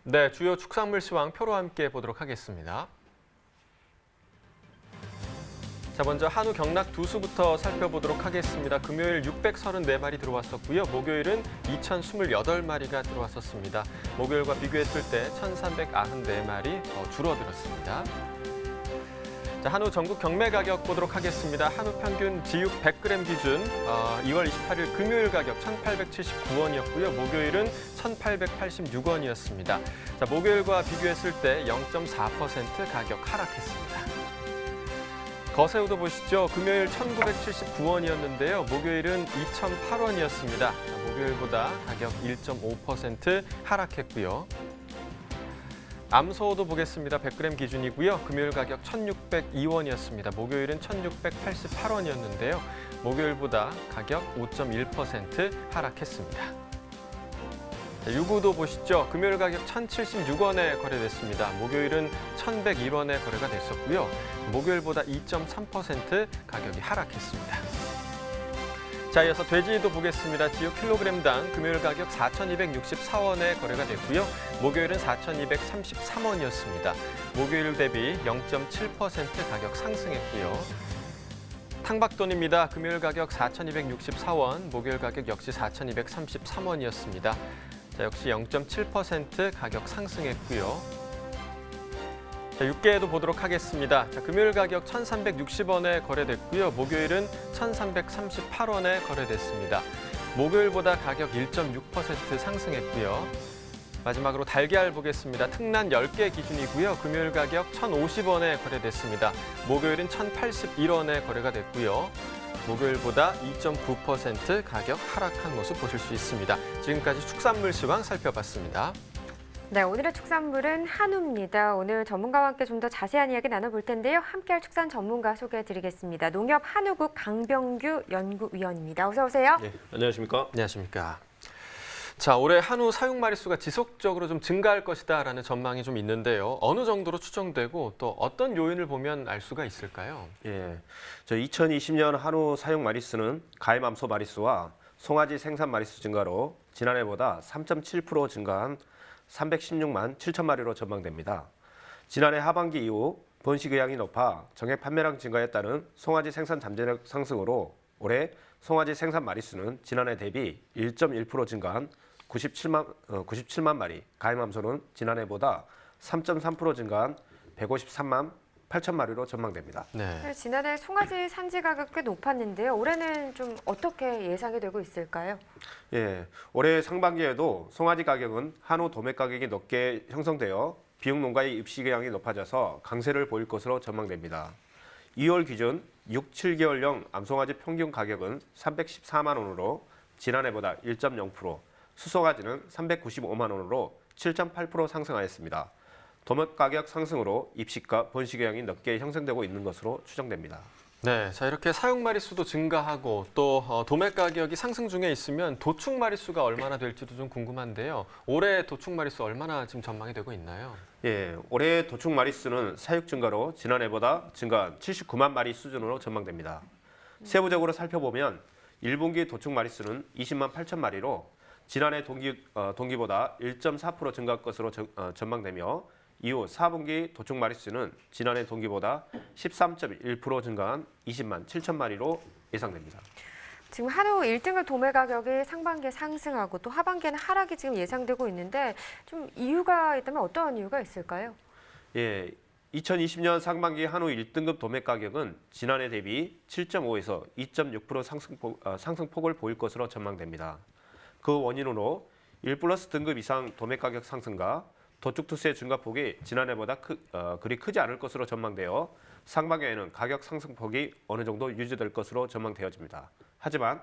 네, 주요 축산물 시황 표로 함께 보도록 하겠습니다. 자, 먼저 한우 경락 두수부터 살펴보도록 하겠습니다. 금요일 634마리 들어왔었고요. 목요일은 2028마리가 들어왔었습니다. 목요일과 비교했을 때 1394마리 더 줄어들었습니다. 자, 한우 전국 경매 가격 보도록 하겠습니다. 한우 평균 지육 100g 기준 2월 28일 금요일 가격 1,879원이었고요. 목요일은 1,886원이었습니다. 자, 목요일과 비교했을 때 0.4% 가격 하락했습니다. 거새우도 보시죠. 금요일 1,979원이었는데요. 목요일은 2,008원이었습니다. 목요일보다 가격 1.5% 하락했고요. 암소도 보겠습니다. 100g 기준이고요. 금요일 가격 1,602원이었습니다. 목요일은 1,688원이었는데요. 목요일보다 가격 5.1% 하락했습니다. 유구도 보시죠. 금요일 가격 1,076원에 거래됐습니다. 목요일은 1,101원에 거래가 됐었고요. 목요일보다 2.3% 가격이 하락했습니다. 자, 이어서 돼지도 보겠습니다. 지육 킬로그램당 금요일 가격 4,264원에 거래가 됐고요. 목요일은 4,233원이었습니다. 목요일 대비 0.7% 가격 상승했고요. 탕박돈입니다. 금요일 가격 4,264원, 목요일 가격 역시 4,233원이었습니다. 자, 역시 0.7% 가격 상승했고요. 자, 육개도 보도록 하겠습니다. 자, 금요일 가격 1,360원에 거래됐고요. 목요일은 1,338원에 거래됐습니다. 목요일보다 가격 1.6% 상승했고요. 마지막으로 달걀 보겠습니다. 특란 10개 기준이고요. 금요일 가격 1,050원에 거래됐습니다. 목요일은 1,081원에 거래가 됐고요. 목요일보다 2.9% 가격 하락한 모습 보실 수 있습니다. 지금까지 축산물 시황 살펴봤습니다. 네, 오늘의 축산물은 한우입니다. 오늘 전문가와 함께 좀 더 자세한 이야기 나눠볼 텐데요. 함께할 축산 전문가 소개해드리겠습니다. 농협 한우국 강병규 연구위원입니다. 어서 오세요. 네, 안녕하십니까? 안녕하십니까. 자, 올해 한우 사육 마리수가 지속적으로 좀 증가할 것이다라는 전망이 좀 있는데요. 어느 정도로 추정되고 또 어떤 요인을 보면 알 수가 있을까요? 예, 저 2020년 한우 사육 마리수는 가해맘소 마리수와 송아지 생산 마리수 증가로 지난해보다 3.7% 증가한 316만 7천 마리로 전망됩니다. 지난해 하반기 이후 번식 의향이 높아 정액 판매량 증가에 따른 송아지 생산 잠재력 상승으로 올해 송아지 생산 마리수는 지난해 대비 1.1% 증가한 97만 마리, 가해맘소는 지난해보다 3.3% 증가한 153만 8천 마리로 전망됩니다. 네. 지난해 송아지 산지 가격 꽤 높았는데요. 올해는 좀 어떻게 예상이 되고 있을까요? 예, 올해 상반기에도 송아지 가격은 한우 도매 가격이 높게 형성되어 비육 농가의 입시 의향이 높아져서 강세를 보일 것으로 전망됩니다. 2월 기준 6, 7개월령 암송아지 평균 가격은 314만 원으로 지난해보다 1.0%, 수송아지는 395만 원으로 7.8% 상승하였습니다. 도매 가격 상승으로 입식과 번식 의향이 높게 형성되고 있는 것으로 추정됩니다. 네, 자, 이렇게 사육 마리수도 증가하고 또 도매 가격이 상승 중에 있으면 도축 마리수가 얼마나 될지도 좀 궁금한데요. 올해 도축 마리수 얼마나 지금 전망이 되고 있나요? 예, 올해 도축 마리수는 사육 증가로 지난해보다 증가한 79만 마리 수준으로 전망됩니다. 세부적으로 살펴보면 1분기 도축 마리수는 20만 8천 마리로 지난해 동기보다 1.4% 증가할 것으로 전망되며 이후 4분기 도축 마리수는 지난해 동기보다 13.1% 증가한 20만 7천 마리로 예상됩니다. 지금 한우 1등급 도매 가격이 상반기에 상승하고 또 하반기에는 하락이 지금 예상되고 있는데 좀 이유가 있다면 어떤 이유가 있을까요? 예, 2020년 상반기 한우 1등급 도매 가격은 지난해 대비 7.5에서 2.6% 상승폭을 보일 것으로 전망됩니다. 그 원인으로 1플러스 등급 이상 도매 가격 상승과 도축 투수의 증가폭이 지난해보다 그리 크지 않을 것으로 전망되어 상반기에는 가격 상승폭이 어느 정도 유지될 것으로 전망되어집니다. 하지만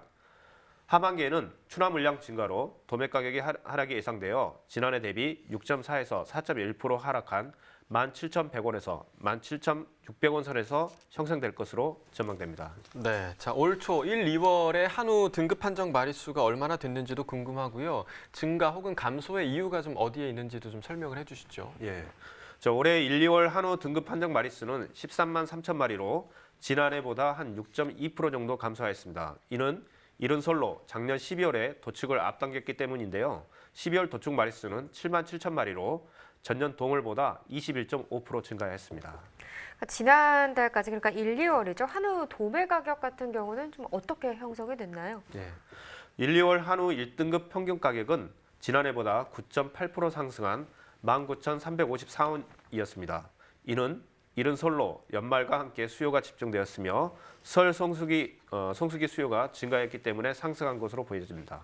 하반기에는 추나 물량 증가로 도매 가격이 하락이 예상되어 지난해 대비 6.4에서 4.1% 하락한 17,100원에서 17,600원 선에서 형성될 것으로 전망됩니다. 네, 자, 올 초 1, 2월에 한우 등급 판정 마리수가 얼마나 됐는지도 궁금하고요. 증가 혹은 감소의 이유가 좀 어디에 있는지도 좀 설명을 해주시죠. 예, 올해 1, 2월 한우 등급 판정 마리수는 13만 3천 마리로 지난해보다 한 6.2% 정도 감소하였습니다. 이는 이른 솔로 작년 12월에 도축을 앞당겼기 때문인데요. 12월 도축 마리수는 7만 7천 마리로 전년 동월보다 21.5% 증가했습니다. 지난달까지 그러니까 1, 2월이죠. 한우 도매 가격 같은 경우는 좀 어떻게 형성이 됐나요? 네. 1, 2월 한우 1등급 평균 가격은 지난해보다 9.8% 상승한 19,354원이었습니다. 이는 이른 설로 연말과 함께 수요가 집중되었으며 설 성수기 수요가 증가했기 때문에 상승한 것으로 보여집니다.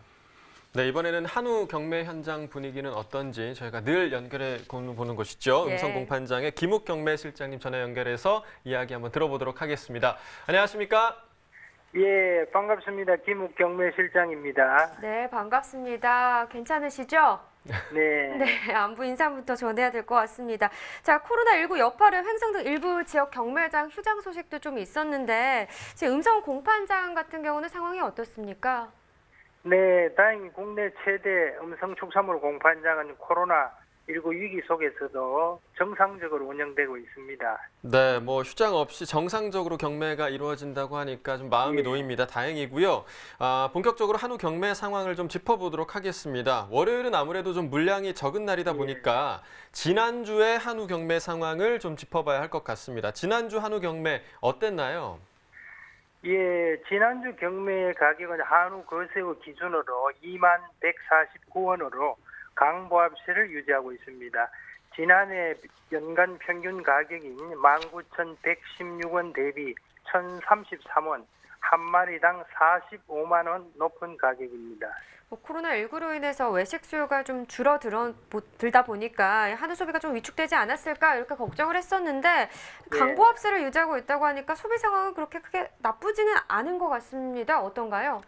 네, 이번에는 한우 경매 현장 분위기는 어떤지 저희가 늘 연결해 보는 곳이죠. 예. 음성공판장의 김욱 경매실장님 전화 연결해서 이야기 한번 들어보도록 하겠습니다. 안녕하십니까? 예, 반갑습니다. 김욱 경매실장입니다. 네, 반갑습니다. 괜찮으시죠? 네. 네, 안부 인사부터 전해야 될 것 같습니다. 자, 코로나19 여파로 횡성 등 일부 지역 경매장 휴장 소식도 좀 있었는데 지금 음성 공판장 같은 경우는 상황이 어떻습니까? 네, 다행히 국내 최대 음성 축산물 공판장은 코로나19 위기 속에서도 정상적으로 운영되고 있습니다. 네, 뭐 휴장 없이 정상적으로 경매가 이루어진다고 하니까 좀 마음이 예. 놓입니다. 다행이고요. 본격적으로 한우 경매 상황을 좀 짚어보도록 하겠습니다. 월요일은 아무래도 좀 물량이 적은 날이다 보니까 지난주의 한우 경매 상황을 좀 짚어봐야 할 것 같습니다. 지난주 한우 경매 어땠나요? 예, 지난주 경매 가격은 한우 거세어 기준으로 21,149원으로 강보합세를 유지하고 있습니다. 지난해 연간 평균 가격인 19,116원 대비 1,033원, 한 마리당 45만 원 높은 가격입니다. 코로나19로 인해서 외식 수요가 좀 줄어들다 보니까 한우 소비가 좀 위축되지 않았을까 이렇게 걱정을 했었는데 강보합세를 유지하고 있다고 하니까 소비 상황은 그렇게 크게 나쁘지는 않은 것 같습니다. 어떤가요?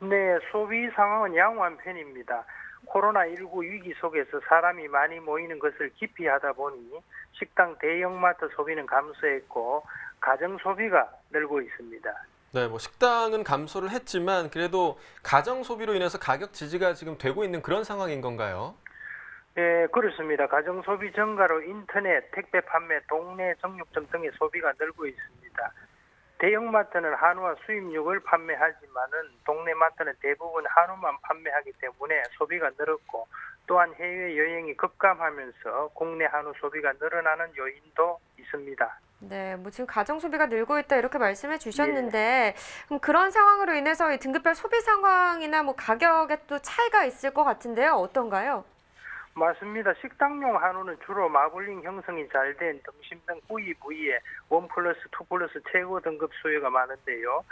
네, 소비 상황은 양호한 편입니다. 코로나19 위기 속에서 사람이 많이 모이는 것을 기피하다 보니 식당 대형마트 소비는 감소했고 가정 소비가 늘고 있습니다. 네, 뭐 식당은 감소를 했지만 그래도 가정 소비로 인해서 가격 지지가 지금 되고 있는 그런 상황인 건가요? 네, 그렇습니다. 가정 소비 증가로 인터넷, 택배 판매, 동네 정육점 등의 소비가 늘고 있습니다. 대형마트는 한우와 수입육을 판매하지만은 동네 마트는 대부분 한우만 판매하기 때문에 소비가 늘었고 또한 해외 여행이 급감하면서 국내 한우 소비가 늘어나는 요인도 있습니다. 네, 뭐 지금 가정 소비가 늘고 있다 이렇게 말씀해 주셨는데 그럼 그런 상황으로 인해서 이 등급별 소비 상황이나 뭐 가격에 또 차이가 있을 것 같은데요. 어떤가요? 맞습니다. 식당용 한우는 주로 마블링 형성이 잘 된 등심 등 구이 부위에 1+2+ 최고 등급 수요가 많은데요.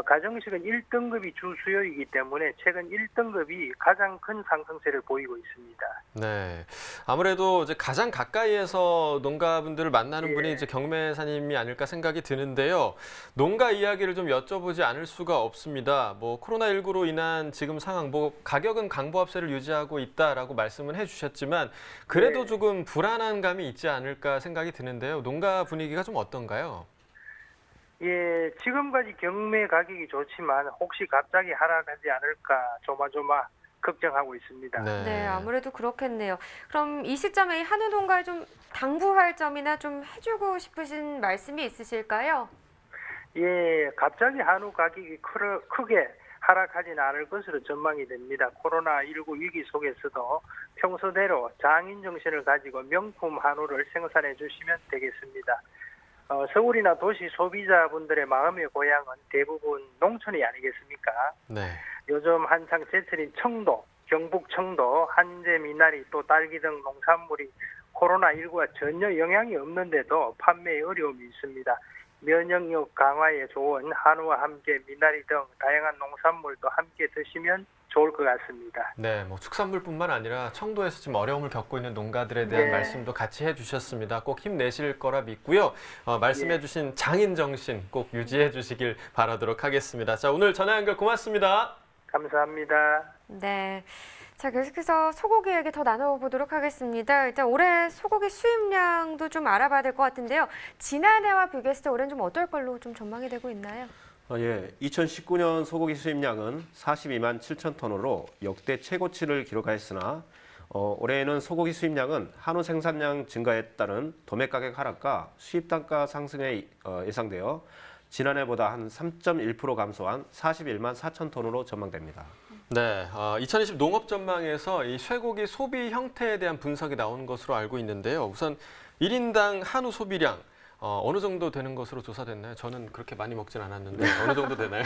가정식은 1등급이 주 수요이기 때문에 최근 1등급이 가장 큰 상승세를 보이고 있습니다. 네, 아무래도 이제 가장 가까이에서 농가분들을 만나는 분이 예. 이제 경매사님이 아닐까 생각이 드는데요. 농가 이야기를 좀 여쭤보지 않을 수가 없습니다. 뭐 코로나19로 인한 지금 상황, 뭐 가격은 강보합세를 유지하고 있다라고 말씀은 해주셨지만 그래도 네. 조금 불안한 감이 있지 않을까 생각이 드는데요. 농가 분위기가 좀 어떤가요? 예, 지금까지 경매 가격이 좋지만 혹시 갑자기 하락하지 않을까 조마조마 걱정하고 있습니다. 네, 아무래도 그렇겠네요. 그럼 이 시점에 이 한우 농가에 좀 당부할 점이나 좀 해주고 싶으신 말씀이 있으실까요? 예, 갑자기 한우 가격이 크게 하락하지는 않을 것으로 전망이 됩니다. 코로나19 위기 속에서도 평소대로 장인 정신을 가지고 명품 한우를 생산해 주시면 되겠습니다. 서울이나 도시 소비자분들의 마음의 고향은 대부분 농촌이 아니겠습니까? 네. 요즘 한창 제철인 청도, 경북 청도, 한제 미나리 또 딸기 등 농산물이 코로나19가 전혀 영향이 없는데도 판매에 어려움이 있습니다. 면역력 강화에 좋은 한우와 함께 미나리 등 다양한 농산물도 함께 드시면 좋을 것 같습니다. 네, 뭐 축산물뿐만 아니라 청도에서 지금 어려움을 겪고 있는 농가들에 대한 네. 말씀도 말씀도 같이 해주셨습니다. 꼭 힘내실 거라 믿고요. 말씀해주신 장인 정신 꼭 유지해 주시길 바라도록 하겠습니다. 자, 오늘 전화 연결 고맙습니다. 감사합니다. 네. 자, 계속해서 소고기 얘기 더 나눠보도록 하겠습니다. 일단 올해 소고기 수입량도 좀 알아봐야 될 것 같은데요. 지난해와 비교했을 때 올해는 좀 어떨 걸로 좀 전망이 되고 있나요? 예, 2019년 소고기 수입량은 42만 7천 톤으로 역대 최고치를 기록하였으나 올해에는 소고기 수입량은 한우 생산량 증가에 따른 도매 가격 하락과 수입 단가 상승에 예상되어 지난해보다 한 3.1% 감소한 41만 4천 톤으로 전망됩니다. 네, 2020 농업 전망에서 이 쇠고기 소비 형태에 대한 분석이 나오는 것으로 알고 있는데요. 우선 1인당 한우 소비량 어느 정도 되는 것으로 조사됐나요? 저는 그렇게 많이 먹진 않았는데 어느 정도 되나요?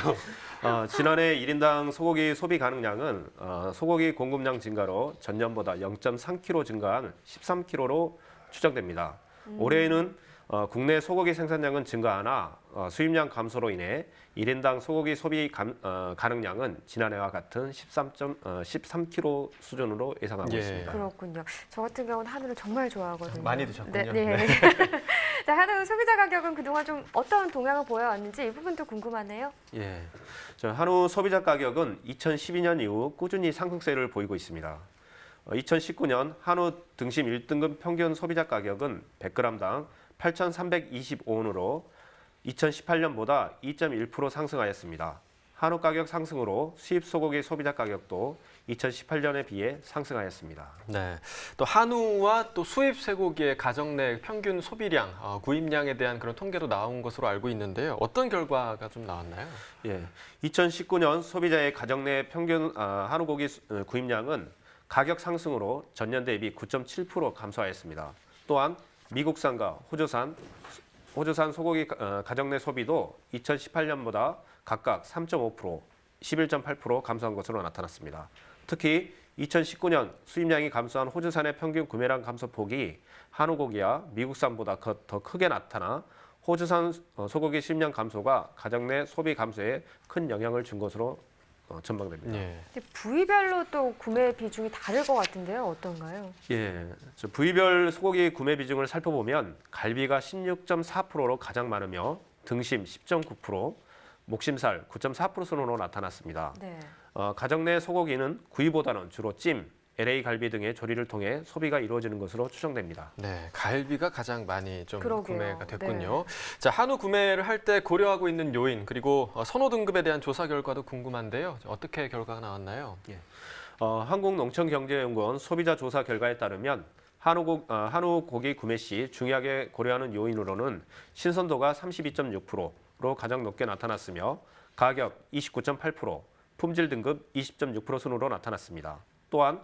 지난해 1인당 소고기 소비 가능량은 소고기 공급량 증가로 전년보다 0.3kg 증가한 13kg로 추정됩니다. 올해에는 국내 소고기 생산량은 증가하나 수입량 감소로 인해 1인당 소고기 소비 가능량은 지난해와 같은 13kg 수준으로 예상하고 예. 있습니다. 그렇군요. 저 같은 경우는 한우를 정말 좋아하거든요. 많이 드셨군요. 네. 네. 자, 한우 소비자 가격은 그동안 좀 어떤 동향을 보여왔는지 이 부분도 궁금하네요. 예. 한우 소비자 가격은 2012년 이후 꾸준히 상승세를 보이고 있습니다. 2019년 한우 등심 1등급 평균 소비자 가격은 100g당 8,325원으로 2018년보다 2.1% 상승하였습니다. 한우 가격 상승으로 수입 소고기 소비자 가격도 2018년에 비해 상승하였습니다. 네, 또 한우와 또 수입 쇠고기의 가정 내 평균 소비량, 구입량에 대한 그런 통계도 나온 것으로 알고 있는데요. 어떤 결과가 좀 나왔나요? 예, 2019년 소비자의 가정 내 평균 한우 고기 구입량은 가격 상승으로 전년 대비 9.7% 감소하였습니다. 또한 미국산과 호주산 소고기 가정 내 소비도 2018년보다 각각 3.5%, 11.8% 감소한 것으로 나타났습니다. 특히 2019년 수입량이 감소한 호주산의 평균 구매량 감소폭이 한우고기와 미국산보다 더 크게 나타나 호주산 소고기 수입량 감소가 가정 내 소비 감소에 큰 영향을 준 것으로 전망됩니다. 예. 근데 부위별로 또 구매 비중이 다를 것 같은데요. 어떤가요? 예, 부위별 소고기 구매 비중을 살펴보면 갈비가 16.4%로 가장 많으며 등심 10.9%, 목심살 9.4% 순으로 나타났습니다. 네. 가정 내 소고기는 구이보다는 주로 찜, LA 갈비 등의 조리를 통해 소비가 이루어지는 것으로 추정됩니다. 네, 갈비가 가장 많이 좀 그러게요. 구매가 됐군요. 자, 한우 구매를 할 때 고려하고 있는 요인 그리고 선호 등급에 대한 조사 결과도 궁금한데요. 어떻게 결과가 나왔나요? 한국농촌경제연구원 소비자 조사 결과에 따르면 한우 고기 구매 시 중요하게 고려하는 요인으로는 신선도가 32.6%로 가장 높게 나타났으며 가격 29.8%, 품질 등급 20.6% 순으로 나타났습니다. 또한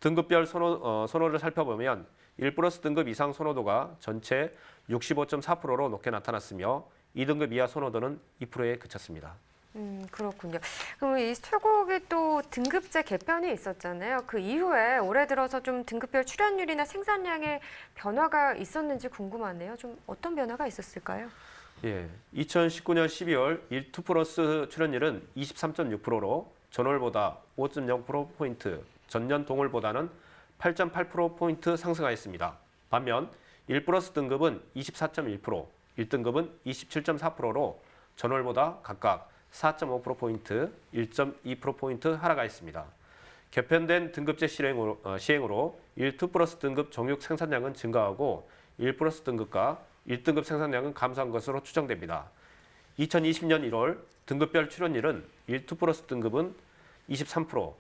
등급별 선호를 살펴보면 1+ 등급 이상 선호도가 전체 65.4%로 높게 나타났으며 2등급 이하 선호도는 2%에 그쳤습니다. 그렇군요. 그럼 이 쇠고기 또 등급제 개편이 있었잖아요. 그 이후에 올해 들어서 좀 등급별 출현율이나 생산량의 변화가 있었는지 궁금하네요. 좀 어떤 변화가 있었을까요? 예, 2019년 12월 1-2+ 출현율은 23.6%로 전월보다 5.0%포인트, 전년 동월보다는 8.8%포인트 상승하였습니다. 반면 1+ 등급은 24.1%, 1등급은 27.4%로 전월보다 각각 4.5%포인트, 1.2%포인트 하락하였습니다. 개편된 등급제 시행으로 1-2+ 등급 정육 생산량은 증가하고 1+ 등급과 1등급 생산량은 감소한 것으로 추정됩니다. 2020년 1월 등급별 출현율은 1-2+ 등급은 23%,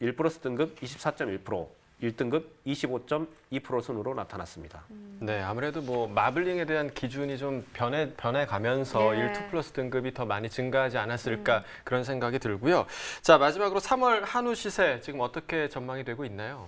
1+ 등급 24.1%, 1등급 25.2% 순으로 나타났습니다. 네, 아무래도 뭐 마블링에 대한 기준이 좀 변해가면서 네. 1-2+ 등급이 더 많이 증가하지 않았을까 그런 생각이 들고요. 자, 마지막으로 3월 한우 시세 지금 어떻게 전망이 되고 있나요?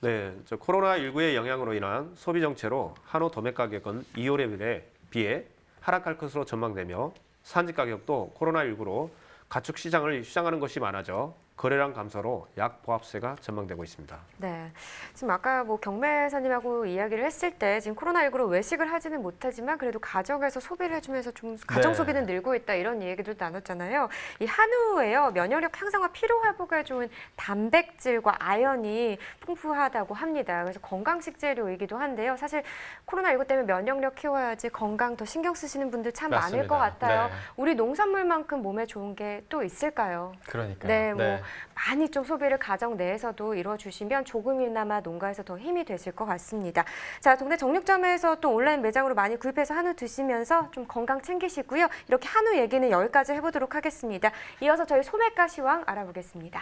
네, 코로나19의 영향으로 인한 소비 정체로 한우 도매 가격은 2월에 비해 하락할 것으로 전망되며 산지 가격도 코로나19로 가축 시장을 휴장하는 것이 많아져 거래량 감소로 약 보합세가 전망되고 있습니다. 네, 지금 아까 뭐 경매사님하고 이야기를 했을 때 지금 코로나19로 외식을 하지는 못하지만 그래도 가정에서 소비를 해주면서 좀 가정 네. 소비는 늘고 있다 이런 얘기도 나눴잖아요. 이 한우에요 면역력 향상과 피로 회복에 좋은 단백질과 아연이 풍부하다고 합니다. 그래서 건강 식재료이기도 한데요. 사실 코로나19 때문에 면역력 키워야지 건강 더 신경 쓰시는 분들 참 많을 것 맞습니다. 같아요. 네. 우리 농산물만큼 몸에 좋은 게 또 있을까요? 그러니까요. 네, 뭐 많이 좀 소비를 가정 내에서도 이루어주시면 조금이나마 농가에서 더 힘이 되실 것 같습니다. 자, 동네 정육점에서 또 온라인 매장으로 많이 구입해서 한우 드시면서 좀 건강 챙기시고요. 이렇게 한우 얘기는 여기까지 해보도록 하겠습니다. 이어서 저희 소매가 시황 알아보겠습니다.